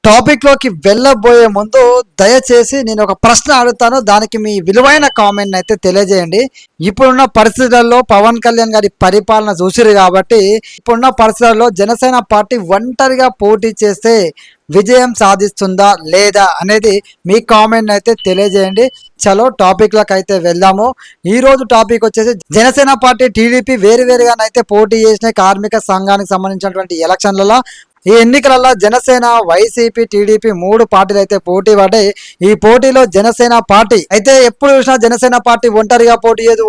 Topic లోకి వెళ్ళబోయే ముందు దయచేసి నేను ఒక ప్రశ్న అడుగుతాను. దానికి మీ విలువైన కామెంట్ అయితే తెలియజేయండి. ఇప్పుడున్న పరిస్థితుల్లో పవన్ కళ్యాణ్ గారి పరిపాలన చూసిరు కాబట్టి ఇప్పుడున్న పరిస్థితుల్లో జనసేన పార్టీ ఒంటరిగా పోటీ చేస్తే విజయం సాధిస్తుందా లేదా అనేది మీ కామెంట్ అయితే తెలియజేయండి. చలో టాపిక్ లకు అయితే వెళ్దాము. ఈ రోజు టాపిక్ వచ్చేసి జనసేన పార్టీ టీడీపీ వేరువేరుగానైతే పోటీ చేసిన కార్మిక సంఘానికి సంబంధించినటువంటి ఎలక్షన్లలో ఈ ఎన్నికలలో జనసేన వైసీపీ టీడీపీ మూడు పార్టీలు అయితే పోటీ పడ్డాయి. ఈ పోటీలో జనసేన పార్టీ అయితే ఎప్పుడు చూసినా జనసేన పార్టీ ఒంటరిగా పోటీ చేయదు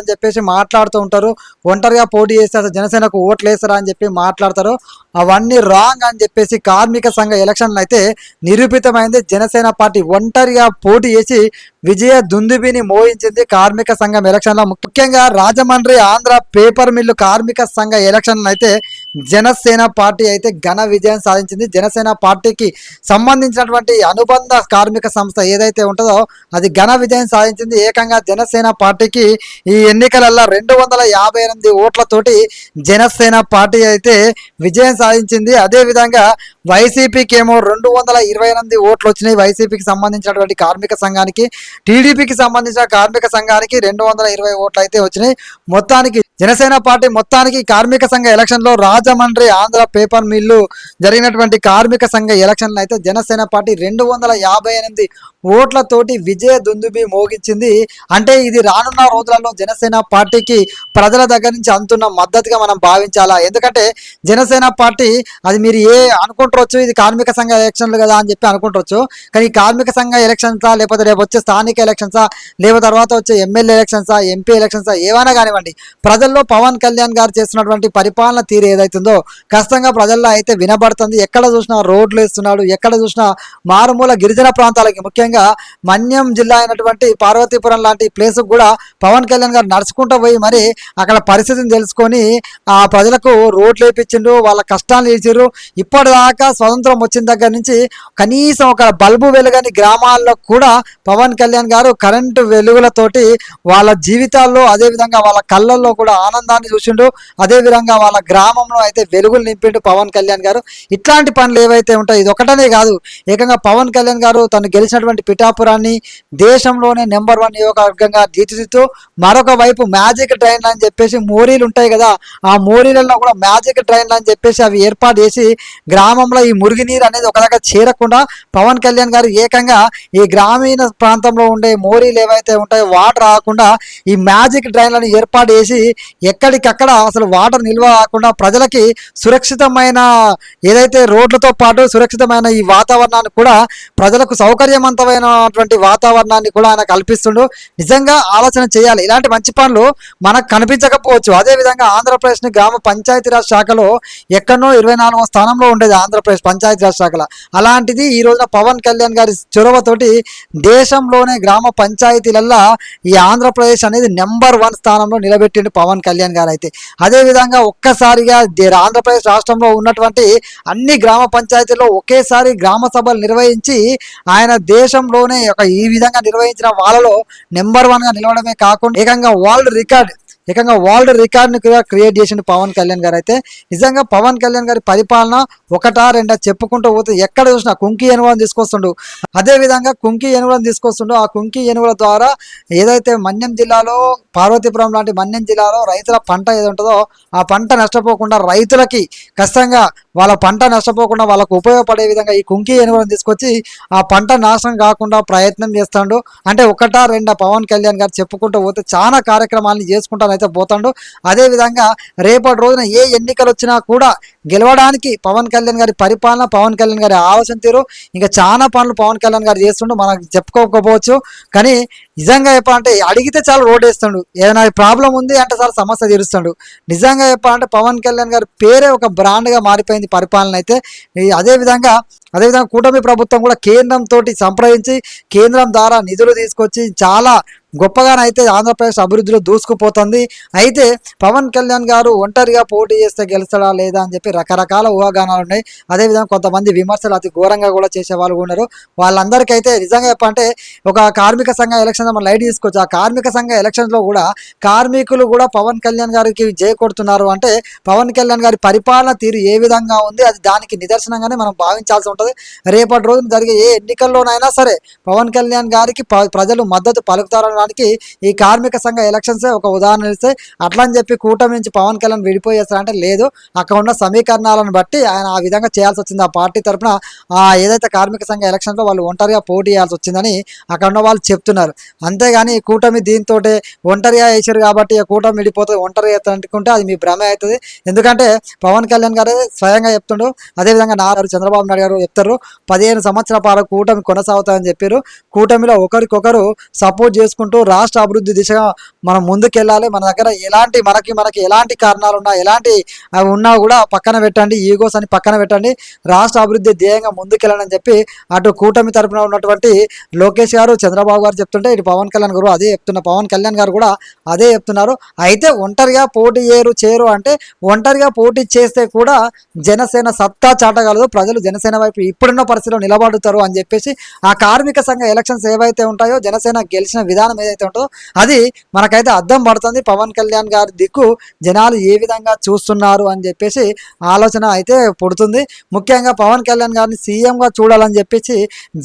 అని చెప్పేసి మాట్లాడుతూ ఉంటారు. ఒంటరిగా పోటీ చేస్తే అసలు జనసేనకు ఓట్లు వేస్తారా అని చెప్పి మాట్లాడతారు. అవన్నీ రాంగ్ అని చెప్పేసి కార్మిక సంఘ ఎలక్షన్లు అయితే నిరూపితమైంది. జనసేన పార్టీ ఒంటరిగా పోటీ చేసి విజయ దుందుబిని మోయించింది కార్మిక సంఘం ఎలక్షన్లో. ముఖ్యంగా రాజమండ్రి ఆంధ్ర పేపర్ మిల్లు కార్మిక సంఘ ఎలక్షన్లు అయితే జనసేన పార్టీ అయితే ఘన విజయం సాధించింది. జనసేన పార్టీకి సంబంధించినటువంటి అనుబంధ కార్మిక సంస్థ ఏదైతే ఉంటుందో అది ఘన విజయం సాధించింది. ఏకంగా జనసేన పార్టీకి ఈ ఎన్నికలలో 258 ఓట్లతోటి జనసేన పార్టీ అయితే విజయం సాధించింది. అదేవిధంగా వైసీపీకి ఏమో 228 ఓట్లు వచ్చినాయి. వైసీపీకి సంబంధించినటువంటి కార్మిక సంఘానికి, టీడీపీకి సంబంధించిన కార్మిక సంఘానికి 220 ఓట్లు అయితే వచ్చినాయి. మొత్తానికి జనసేన పార్టీ మొత్తానికి కార్మిక సంఘ ఎలక్షన్లో రాజమండ్రి ఆంధ్ర పేపర్ మిల్లు జరిగినటువంటి కార్మిక సంఘ ఎలక్షన్లు అయితే జనసేన పార్టీ 258 ఓట్లతోటి విజయ దుందుబి మోగించింది. అంటే ఇది రానున్న రోజులలో జనసేన పార్టీకి ప్రజల దగ్గర నుంచి అందుతున్న మద్దతుగా మనం భావించాలా. ఎందుకంటే జనసేన పార్టీ అది మీరు అనుకుంటారొచ్చు, ఇది కార్మిక సంఘ ఎలక్షన్లు కదా అని చెప్పి అనుకుంటారొచ్చు. కానీ కార్మిక సంఘ ఎలక్షన్సా, లేకపోతే రేపు వచ్చే స్థానిక ఎలక్షన్సా, లేకపోతే తర్వాత వచ్చే ఎమ్మెల్యే ఎలక్షన్సా, ఎంపీ ఎలక్షన్సా, ఏమైనా కానివ్వండి, ప్రజల్లో పవన్ కళ్యాణ్ గారు చేస్తున్నటువంటి పరిపాలన తీరు ఏదైతుందో ఖచ్చితంగా ప్రజల్లో అయితే వినబడుతుంది. ఎక్కడ చూసినా రోడ్లు వేస్తున్నాడు, ఎక్కడ చూసినా మారుమూల గిరిజన ప్రాంతాలకి, ముఖ్యంగా మన్యం జిల్లా అయినటువంటి పార్వతీపురం లాంటి ప్లేస్కి కూడా పవన్ కళ్యాణ్ గారు నడుచుకుంటూ పోయి మరి అక్కడ పరిస్థితిని తెలుసుకొని ఆ ప్రజలకు రోడ్లు వేయించిండ్రు, వాళ్ళ కష్టాలు తీర్చిర్రు. ఇప్పటిదాకా స్వతంత్రం వచ్చిన దగ్గర నుంచి కనీసం ఒక బల్బు వెలుగని గ్రామాల్లో కూడా పవన్ కళ్యాణ్ గారు కరెంటు వెలుగులతోటి వాళ్ళ జీవితాల్లో, అదేవిధంగా వాళ్ళ కళ్ళల్లో కూడా ఆనందాన్ని చూసిండు. అదేవిధంగా వాళ్ళ గ్రామంలో అయితే వెలుగులు నింపిండు పవన్ కళ్యాణ్ గారు. ఇట్లాంటి పనులు ఏవైతే ఉంటాయి, ఇది ఒకటనే కాదు, ఏకంగా పవన్ కళ్యాణ్ గారు తను గెలిచినటువంటి పిఠాపురాన్ని దేశంలోనే నెంబర్ 1 నియోజకవర్గంగా తీర్చిదిద్దుతూ మరొక వైపు మ్యాజిక్ ట్రైన్లు అని చెప్పేసి మోరీలు ఉంటాయి కదా, ఆ మోరీలలో కూడా మ్యాజిక్ ట్రైన్లు అని చెప్పేసి అవి ఏర్పాటు చేసి గ్రామంలో ఈ మురుగునీరు అనేది ఒక దగ్గర చేరకుండా పవన్ కళ్యాణ్ గారు ఏకంగా ఈ గ్రామీణ ప్రాంతంలో ఉండే మోరీలు ఏవైతే ఉంటాయో వాటర్ రాకుండా ఈ మ్యాజిక్ ట్రైన్లను ఏర్పాటు చేసి ఎక్కడికక్కడ అసలు వాటర్ నిల్వ కాకుండా ప్రజలకి సురక్షితమైన ఏదైతే రోడ్లతో పాటు సురక్షితమైన ఈ వాతావరణాన్ని కూడా, ప్రజలకు సౌకర్యవంతమైనటువంటి వాతావరణాన్ని కూడా ఆయన కల్పిస్తుండు. నిజంగా ఆలోచన చేయాలి. ఇలాంటి మంచి పనులు మనకు కనిపించకపోవచ్చు. అదేవిధంగా ఆంధ్రప్రదేశ్ని గ్రామ పంచాయతీరాజ్ శాఖలో ఎక్కడనో 24వ స్థానంలో ఉండేది ఆంధ్రప్రదేశ్ పంచాయతీరాజ్ శాఖలో. అలాంటిది ఈ రోజున పవన్ కళ్యాణ్ గారి చొరవతోటి దేశంలోనే గ్రామ పంచాయతీలల్లో ఈ ఆంధ్రప్రదేశ్ అనేది నెంబర్ 1 స్థానంలో నిలబెట్టిండు పవన్ కళ్యాణ్ గారు అయితే. అదేవిధంగా ఒక్కసారిగా ఆంధ్రప్రదేశ్ రాష్ట్రంలో ఉన్నటువంటి అన్ని గ్రామ పంచాయతీల్లో ఒకేసారి గ్రామ సభలు నిర్వహించి ఆయన దేశంలోనే ఈ విధంగా నిర్వహించిన వాళ్ళలో నెంబర్ 1గా నిలవడమే కాకుండా ఏకంగా వరల్డ్ రికార్డ్ని కూడా క్రియేట్ చేసిండు పవన్ కళ్యాణ్ గారు అయితే. నిజంగా పవన్ కళ్యాణ్ గారి పరిపాలన ఒకటా రెండా చెప్పుకుంటూ పోతే ఎక్కడ చూసినా కుంకి ఏనుగులను తీసుకొస్తుండు. అదేవిధంగా కుంకి ఏనుగులను తీసుకొస్తుండు. ఆ కుంకి ఏనుగుల ద్వారా ఏదైతే మన్యం జిల్లాలో, పార్వతీపురం లాంటి మన్యం జిల్లాలో రైతుల పంట ఏది ఉంటుందో ఆ పంట నష్టపోకుండా రైతులకి ఖచ్చితంగా వాళ్ళ పంట నష్టపోకుండా వాళ్ళకు ఉపయోగపడే విధంగా ఈ కుంకి ఏనుగులను తీసుకొచ్చి ఆ పంట నాశనం కాకుండా ప్రయత్నం చేస్తాడు. అంటే ఒకటా రెండా పవన్ కళ్యాణ్ గారు చెప్పుకుంటూ పోతే చాలా కార్యక్రమాలను చేసుకుంటాను అయితే పోతాడు. అదేవిధంగా రేపటి రోజున ఏ ఎన్నికలు వచ్చినా కూడా గెలవడానికి పవన్ కళ్యాణ్ గారి పరిపాలన, పవన్ కళ్యాణ్ గారి ఆలోచన తీరు, ఇంకా చాలా పనులు పవన్ కళ్యాణ్ గారు చేస్తుండు. మనకు చెప్పుకోకపోవచ్చు, కానీ నిజంగా చెప్పాలంటే అడిగితే చాలా రోడ్ వేస్తాడు. ఏదైనా ప్రాబ్లం ఉంది అంటే చాలా సమస్య తీరుస్తాడు. నిజంగా చెప్పాలంటే పవన్ కళ్యాణ్ గారి పేరే ఒక బ్రాండ్గా మారిపోయింది పరిపాలన అయితే. అదేవిధంగా కూటమి ప్రభుత్వం కూడా కేంద్రంతో సంప్రదించి కేంద్రం ద్వారా నిధులు తీసుకొచ్చి చాలా గొప్పగానైతే ఆంధ్రప్రదేశ్ అభివృద్ధిలో దూసుకుపోతుంది. అయితే పవన్ కళ్యాణ్ గారు ఒంటరిగా పోటీ చేస్తే గెలుస్తాడా లేదా అని చెప్పి రకరకాల ఊహాగానాలు ఉన్నాయి. అదేవిధంగా కొంతమంది విమర్శలు అతి ఘోరంగా కూడా చేసే వాళ్ళు ఉన్నారు. వాళ్ళందరికైతే నిజంగా చెప్పంటే ఒక కార్మిక సంఘ ఎలక్షన్ మనం లైట్ తీసుకోవచ్చు. ఆ కార్మిక సంఘ ఎలక్షన్స్లో కూడా కార్మికులు కూడా పవన్ కళ్యాణ్ గారికి జై కొడుతున్నారు అంటే పవన్ కళ్యాణ్ గారి పరిపాలన తీరు ఏ విధంగా ఉంది అది దానికి నిదర్శనంగానే మనం భావించాల్సి ఉంటుంది. రేపటి రోజున జరిగే ఏ ఎన్నికల్లోనైనా సరే పవన్ కళ్యాణ్ గారికి ప్రజలు మద్దతు పలుకుతారనడానికి ఈ కార్మిక సంఘ ఎలక్షన్సే ఒక ఉదాహరణ ఇస్తే, అట్లా అని చెప్పి కూటమి నుంచి పవన్ కళ్యాణ్ విడిపోయేస్తారంటే లేదు, అక్కడ ఉన్న సమీకరణాలను బట్టి ఆయన ఆ విధంగా చేయాల్సి వచ్చింది. ఆ పార్టీ తరఫున ఏదైతే కార్మిక సంఘ ఎలక్షన్లో వాళ్ళు ఒంటరిగా పోటీ చేయాల్సి వచ్చిందని అక్కడ ఉన్న వాళ్ళు చెప్తున్నారు. అంతేగాని కూటమి దీంతో ఒంటరిగా వేసారు కాబట్టి కూటమి విడిపోతుంది ఒంటరిగా అనుకుంటే అది మీ భ్రమే అవుతుంది. ఎందుకంటే పవన్ కళ్యాణ్ గారే స్వయంగా చెప్తుండ్రు, అదేవిధంగా నారారు చంద్రబాబు నాయుడు గారు చెప్తారు 15 సంవత్సరాల పాటు కూటమి కొనసాగుతాయని చెప్పారు. కూటమిలో ఒకరికొకరు సపోర్ట్ చేసుకుంటూ రాష్ట్ర అభివృద్ధి దిశగా మనం ముందుకెళ్ళాలి. మన దగ్గర ఎలాంటి మనకి ఎలాంటి కారణాలు ఉన్నా ఎలాంటి అవి ఉన్నా కూడా పక్కన పెట్టండి, ఈగోస్ అని పక్కన పెట్టండి, రాష్ట్ర అభివృద్ధి ధ్యేయంగా ముందుకెళ్ళాలని చెప్పి అటు కూటమి తరపున ఉన్నటువంటి లోకేష్ గారు చంద్రబాబు గారు చెప్తుంటే ఇటు పవన్ కళ్యాణ్ గారు అదే చెప్తున్నారు. పవన్ కళ్యాణ్ గారు కూడా అదే చెప్తున్నారు. అయితే ఒంటరిగా పోటీ చేయరు అంటే ఒంటరిగా పోటీ చేస్తే కూడా జనసేన సత్తా చాటగలదు, ప్రజలు జనసేన వైపు ఇప్పుడున్న పరిస్థితిలో నిలబడుతారు అని చెప్పేసి ఆ కార్మిక సంఘ ఎలక్షన్స్ ఏవైతే ఉంటాయో జనసేన గెలిచిన విధానం ఏదైతే ఉంటుందో అది మనకైతే అర్థం పడుతుంది. పవన్ కళ్యాణ్ గారి దిక్కు జనాలు ఏ విధంగా చూస్తున్నారు అని చెప్పేసి ఆలోచన అయితే పుడుతుంది. ముఖ్యంగా పవన్ కళ్యాణ్ గారిని సీఎంగా చూడాలని చెప్పేసి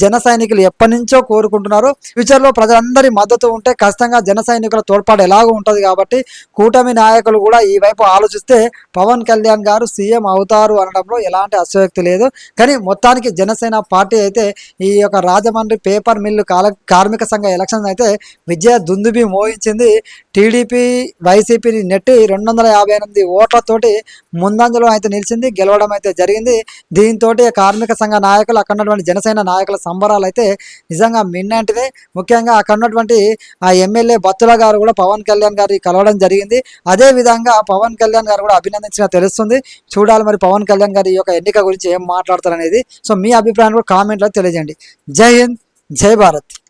జన సైనికులు ఎప్పటి నుంచో కోరుకుంటున్నారు. ఫ్యూచర్లో ప్రజలందరి మద్దతు ఉంటే ఖచ్చితంగా జన సైనికుల తోడ్పాటు ఎలాగో ఉంటుంది కాబట్టి కూటమి నాయకులు కూడా ఈ వైపు ఆలోచిస్తే పవన్ కళ్యాణ్ గారు సీఎం అవుతారు అనడంలో ఎలాంటి అతిశయోక్తి లేదు. కానీ మొత్తానికి జనసేన పార్టీ అయితే ఈ యొక్క రాజమండ్రి పేపర్ మిల్లు కార్మిక సంఘ ఎలక్షన్ అయితే విజయ దుందుబి మోగించింది. టీడీపీ వైసీపీని నెట్టి 258 ఓట్లతోటి ముందంజలో అయితే నిలిచింది, గెలవడం అయితే జరిగింది. దీంతో కార్మిక సంఘ నాయకులు అక్కడ ఉన్నటువంటి జనసేన నాయకుల సంబరాలు అయితే నిజంగా మిన్నంటిదే. ముఖ్యంగా అక్కడ ఉన్నటువంటి ఆ ఎమ్మెల్యే బత్తుల గారు కూడా పవన్ కళ్యాణ్ గారి కలవడం జరిగింది. అదే విధంగా పవన్ కళ్యాణ్ గారు కూడా అభినందించిన తెలుస్తుంది. చూడాలి మరి పవన్ కళ్యాణ్ గారి ఈ యొక్క ఎన్నిక గురించి ఏం మాట్లాడతారు అనేది. సో మీ అభిప్రాయం కూడా కామెంట్లో తెలియజేయండి. జై హింద్, జై భారత్.